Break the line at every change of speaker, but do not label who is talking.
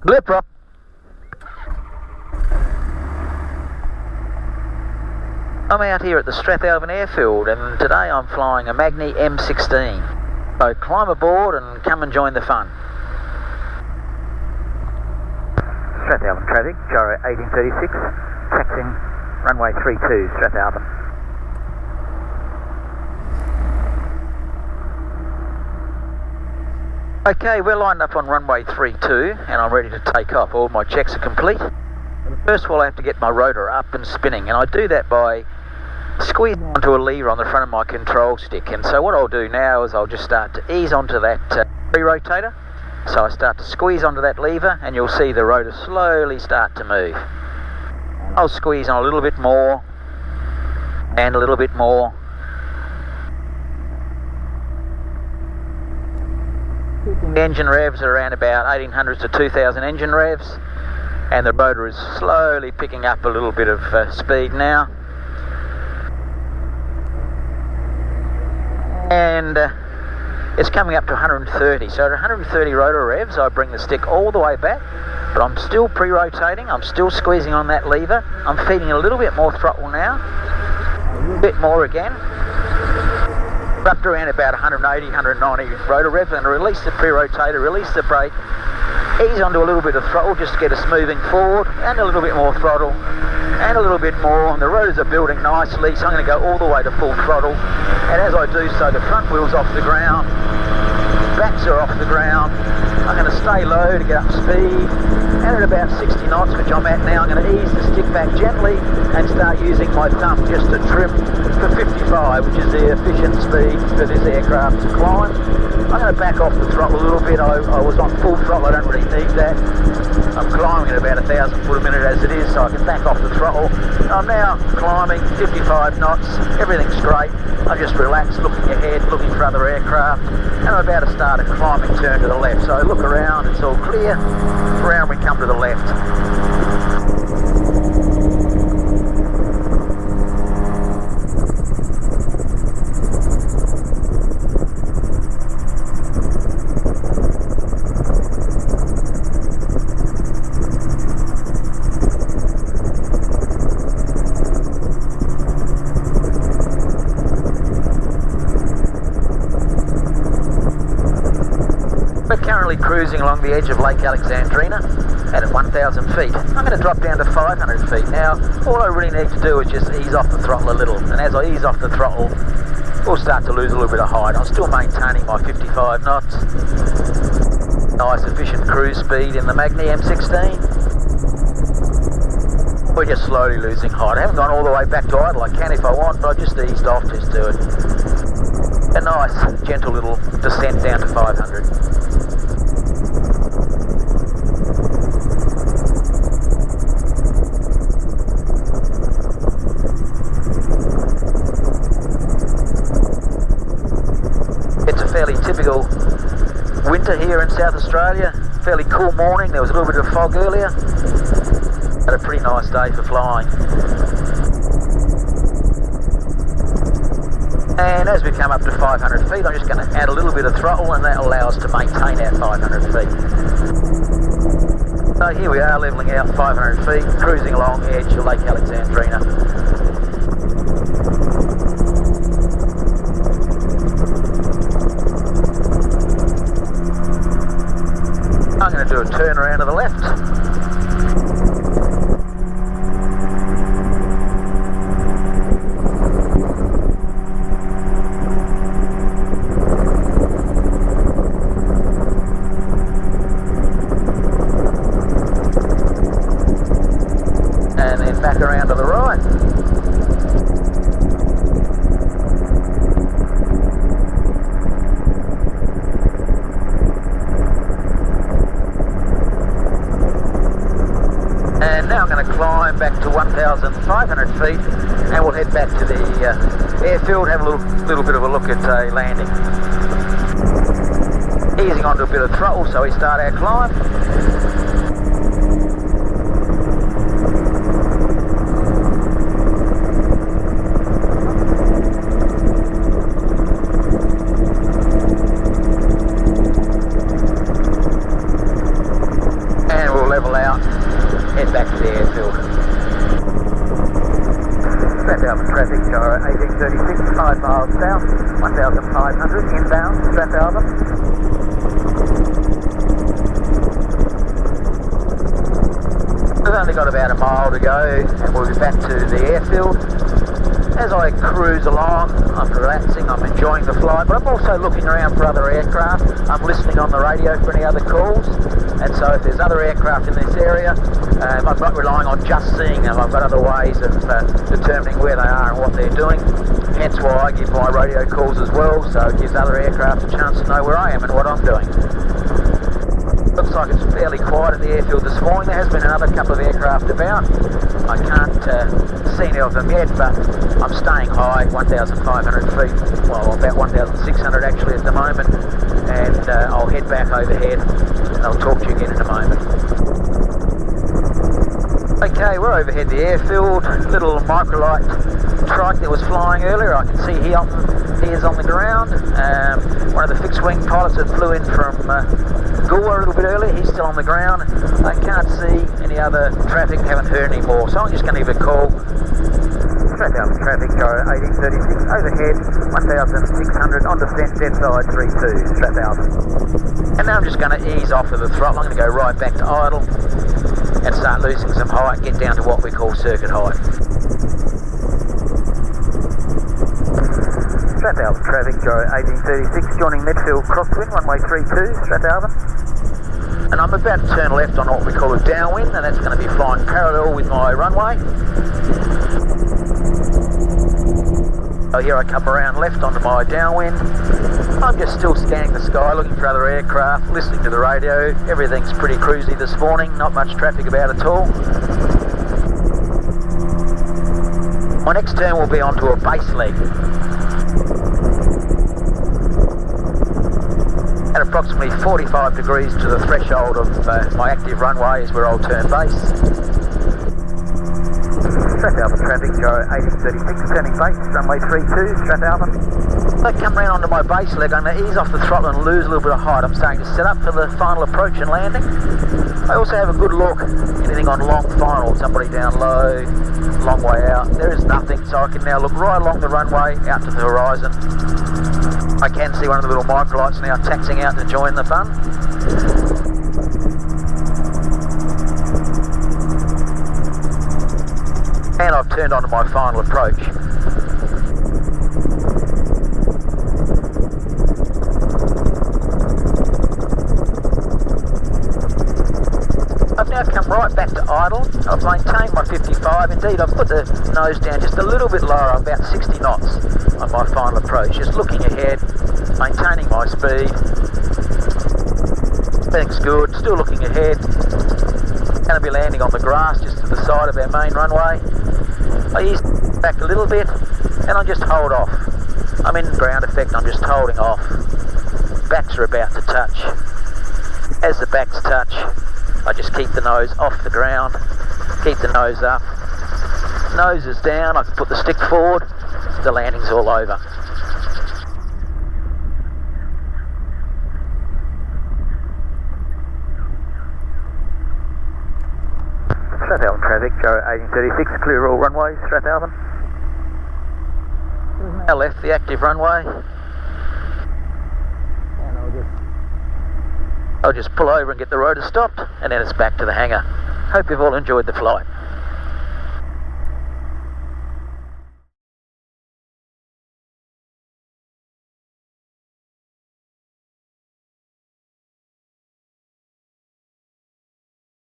Lip up. I'm out here at the Strathalbyn airfield and today I'm flying a Magni M16. So climb aboard and come and join the fun. Strathalbyn traffic, gyro 1836, taxiing runway 32, Strathalbyn. Okay, we're lined up on runway 32 and I'm ready to take off. All my checks are complete. First of all, I have to get my rotor up and spinning, and I do that by squeezing onto a lever on the front of my control stick. And so what I'll do now is I'll just start to ease onto that pre-rotator. So I start to squeeze onto that lever and you'll see the rotor slowly start to move. I'll squeeze on a little bit more and a little bit more. The engine revs are around about 1800 to 2000 engine revs, and the rotor is slowly picking up a little bit of speed now. And it's coming up to 130. So at 130 rotor revs, I bring the stick all the way back, but I'm still pre-rotating, I'm still squeezing on that lever. I'm feeding a little bit more throttle now, a little bit more again. Up to around about 180, 190 rotor revs, and release the pre-rotator, release the brake, ease onto a little bit of throttle just to get us moving forward, and a little bit more throttle, and a little bit more, and the rotors are building nicely, so I'm going to go all the way to full throttle. And as I do so, the front wheel's off the ground, backs are off the ground. I'm going to stay low to get up speed, and at about 60 knots, which I'm at now, I'm going to ease the stick back gently and start using my thumb just to trim for 55, which is the efficient speed for this aircraft to climb. I'm going to back off the throttle a little bit. I was on full throttle, I don't really need that. I'm climbing at about 1,000 foot a minute as it is, so I can back off the throttle. I'm now climbing 55 knots, everything's great. I just relax, looking ahead, looking for other aircraft, and I'm about to start a climbing turn to the left. So I look around, it's all clear. Around we come to the left. Currently cruising along the edge of Lake Alexandrina at 1,000 feet. I'm going to drop down to 500 feet. Now, all I really need to do is just ease off the throttle a little, and as I ease off the throttle, we'll start to lose a little bit of height. I'm still maintaining my 55 knots. Nice efficient cruise speed in the Magni M16. We're just slowly losing height. I haven't gone all the way back to idle. I can if I want, but I just eased off just to it. A nice, gentle little descent down to 500. Fairly typical winter here in South Australia. Fairly cool morning, there was a little bit of fog earlier. Had a pretty nice day for flying. And as we come up to 500 feet, I'm just going to add a little bit of throttle, and that will allow us to maintain our 500 feet. So here we are, levelling out 500 feet, cruising along edge of Lake Alexandrina. I'm going to do a turn around to the left. And then back around to the right. And now I'm going to climb back to 1,500 feet, and we'll head back to the airfield, have a little bit of a look at landing. Easing onto a bit of throttle so we start our climb. 500 inbound, Strathalbyn. We've only got about a mile to go and we'll be back to the airfield. As I cruise along, I'm relaxing, I'm enjoying the flight, but I'm also looking around for other aircraft. I'm listening on the radio for any other calls, and so if there's other aircraft in this area, I'm not relying on just seeing them. I've got other ways of determining where they are and what they're doing, hence why I give my radio calls as well, so it gives other aircraft a chance to know where I am and what I'm doing. Looks like it's fairly quiet at the airfield this morning. There has been another couple of aircraft about. I can't see any of them yet, but I'm staying high, 1,500 feet, well about 1,600 actually at the moment, and I'll head back overhead and I'll talk to you again in a moment. Okay, we're overhead the airfield, little microlight trike that was flying earlier. I can see he is on the ground. One of the fixed wing pilots that flew in from Goa a little bit earlier, he's still on the ground. I can't see any other traffic, haven't heard any more, so I'm just going to give a call. Strathalbyn traffic, gyro 1836, overhead 1,600, on descent, dead side 32, Strathalbyn. And now I'm just going to ease off of the throttle. I'm going to go right back to idle and start losing some height, get down to what we call circuit height. Strathalbyn traffic, gyro 1836, joining midfield crosswind, runway 32, Strathalbyn. And I'm about to turn left on what we call a downwind, and that's going to be flying parallel with my runway. So here I come around left onto my downwind. I'm just still scanning the sky, looking for other aircraft, listening to the radio. Everything's pretty cruisy this morning, not much traffic about at all. My next turn will be onto a base leg. At approximately 45 degrees to the threshold of my active runway is where I'll turn base. Strathalbyn traffic, gyro 1836, turning base, runway 32, Strathalbyn. As I come round onto my base leg, I'm going to ease off the throttle and lose a little bit of height. I'm starting to set up for the final approach and landing. I also have a good look, anything on long final, somebody down low, long way out. There is nothing, so I can now look right along the runway out to the horizon. I can see one of the little microlights now taxiing out to join the fun. And I've turned onto my final approach. I've now come right back to idle. I've maintained my 55. Indeed, I've put the nose down just a little bit lower, about 60 knots on my final approach. Just looking ahead, maintaining my speed. Everything's good, still looking ahead. Going to be landing on the grass just to the side of our main runway. I ease back a little bit and I just hold off. I'm in ground effect, I'm just holding off. Backs are about to touch. As the backs touch, I just keep the nose off the ground, keep the nose up. Nose is down, I can put the stick forward, the landing's all over. Strathalbyn traffic, gyro 1836, clear all runways, Strathalbyn. Now left the active runway. And I'll just pull over and get the rotor stopped, and then it's back to the hangar. Hope you've all enjoyed the flight.